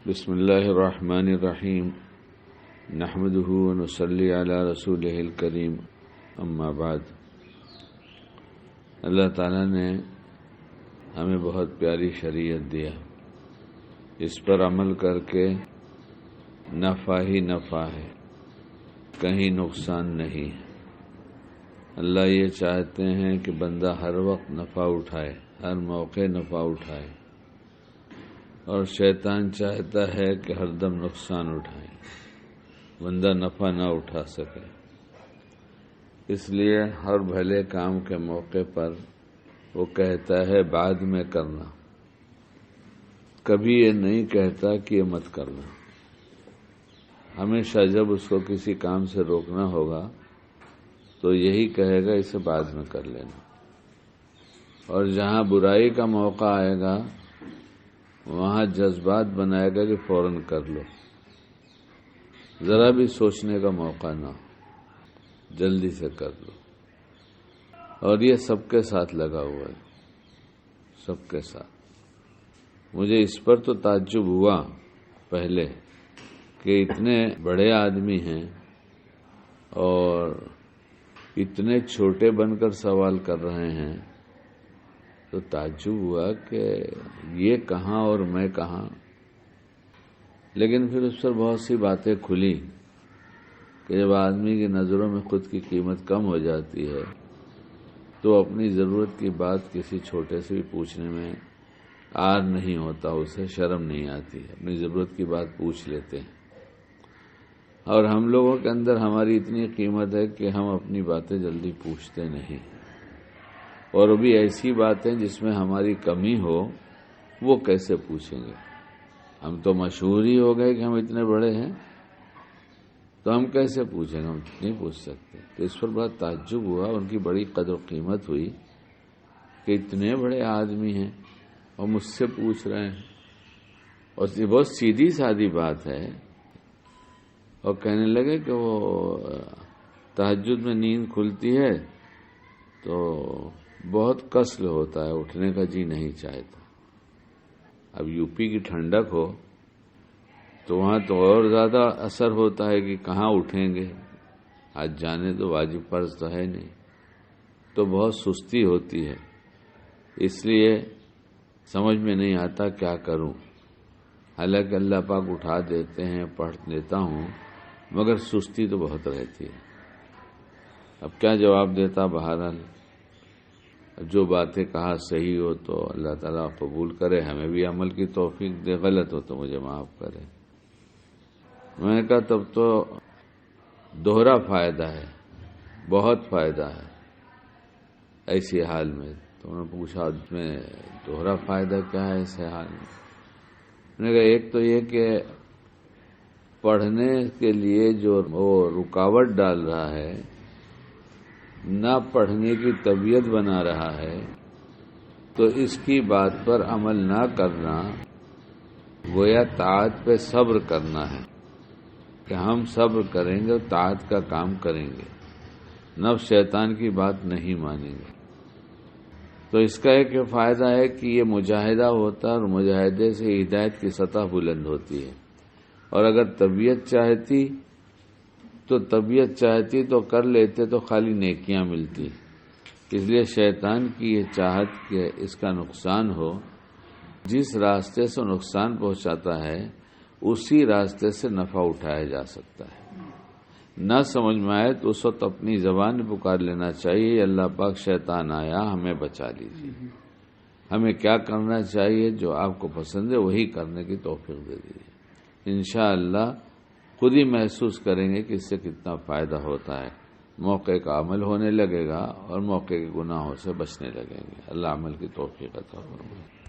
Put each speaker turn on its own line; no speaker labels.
بسم اللہ الرحمن الرحیم نحمده ونصلی علی رسولہ الکریم اما بعد۔ اللہ تعالیٰ نے ہمیں بہت پیاری شریعت دیا، اس پر عمل کر کے نفع ہی نفع ہے، کہیں نقصان نہیں ہے۔ اللہ یہ چاہتے ہیں کہ بندہ ہر وقت نفع اٹھائے، ہر موقع نفع اٹھائے، اور شیطان چاہتا ہے کہ ہر دم نقصان اٹھائے، بندہ نفع نہ اٹھا سکے۔ اس لیے ہر بھلے کام کے موقع پر وہ کہتا ہے بعد میں کرنا، کبھی یہ نہیں کہتا کہ یہ مت کرنا۔ ہمیشہ جب اس کو کسی کام سے روکنا ہوگا تو یہی کہے گا اسے بعد میں کر لینا، اور جہاں برائی کا موقع آئے گا وہاں جذبات بنائے گا کہ فوراً کر لو، ذرا بھی سوچنے کا موقع نہ ہو، جلدی سے کر لو۔ اور یہ سب کے ساتھ لگا ہوا ہے، سب کے ساتھ۔ مجھے اس پر تو تعجب ہوا پہلے کہ اتنے بڑے آدمی ہیں اور اتنے چھوٹے بن کر سوال کر رہے ہیں، تو تعجب ہوا کہ یہ کہاں اور میں کہاں۔ لیکن پھر اس پر بہت سی باتیں کھلی کہ جب آدمی کی نظروں میں خود کی قیمت کم ہو جاتی ہے تو اپنی ضرورت کی بات کسی چھوٹے سے بھی پوچھنے میں عار نہیں ہوتا، اسے شرم نہیں آتی، اپنی ضرورت کی بات پوچھ لیتے ہیں۔ اور ہم لوگوں کے اندر ہماری اتنی قیمت ہے کہ ہم اپنی باتیں جلدی پوچھتے نہیں، اور وہ بھی ایسی باتیں جس میں ہماری کمی ہو وہ کیسے پوچھیں گے؟ ہم تو مشہور ہی ہو گئے کہ ہم اتنے بڑے ہیں، تو ہم کیسے پوچھیں گے؟ ہم نہیں پوچھ سکتے۔ تو اس پر بڑا تعجب ہوا، ان کی بڑی قدر و قیمت ہوئی کہ اتنے بڑے آدمی ہیں اور مجھ سے پوچھ رہے ہیں، اور یہ بہت سیدھی سادی بات ہے۔ اور کہنے لگے کہ وہ تہجد میں نیند کھلتی ہے تو بہت کسل ہوتا ہے، اٹھنے کا جی نہیں چاہتا۔ اب یو پی کی ٹھنڈک ہو تو وہاں تو اور زیادہ اثر ہوتا ہے کہ کہاں اٹھیں گے، آج جانے تو واجب فرض تو ہے نہیں، تو بہت سستی ہوتی ہے۔ اس لیے سمجھ میں نہیں آتا کیا کروں، حالانکہ اللہ پاک اٹھا دیتے ہیں، پڑھ لیتا ہوں، مگر سستی تو بہت رہتی ہے۔ اب کیا جواب دیتا؟ بہرحال جو باتیں کہا صحیح ہو تو اللہ تعالیٰ قبول کرے، ہمیں بھی عمل کی توفیق دے، غلط ہو تو مجھے معاف کرے۔ میں نے کہا تب تو دوہرا فائدہ ہے، بہت فائدہ ہے ایسی حال میں۔ تو میں نے پوچھا اس میں دوہرا فائدہ کیا ہے ایسے حال میں؟ میں نے کہا ایک تو یہ کہ پڑھنے کے لیے جو وہ رکاوٹ ڈال رہا ہے، نہ پڑھنے کی طبیعت بنا رہا ہے، تو اس کی بات پر عمل نہ کرنا گویا طاعت پہ صبر کرنا ہے کہ ہم صبر کریں گے اور طاعت کا کام کریں گے، نفس شیطان کی بات نہیں مانیں گے۔ تو اس کا ایک فائدہ ہے کہ یہ مجاہدہ ہوتا ہے، اور مجاہدے سے ہدایت کی سطح بلند ہوتی ہے۔ اور اگر طبیعت چاہتی تو کر لیتے تو خالی نیکیاں ملتی۔ اس لیے شیطان کی یہ چاہت کہ اس کا نقصان ہو، جس راستے سے نقصان پہنچاتا ہے اسی راستے سے نفع اٹھایا جا سکتا ہے۔ نہ سمجھ میں آئے تو اس وقت اپنی زبان پکار لینا چاہیے، اللہ پاک شیطان آیا ہمیں بچا لیجیے، ہمیں کیا کرنا چاہیے، جو آپ کو پسند ہے وہی کرنے کی توفیق دے دیجیے۔ انشاءاللہ خود ہی محسوس کریں گے کہ اس سے کتنا فائدہ ہوتا ہے، موقع کا عمل ہونے لگے گا اور موقع کے گناہوں سے بچنے لگیں گے۔ اللہ عمل کی توفیق عطا فرمائے۔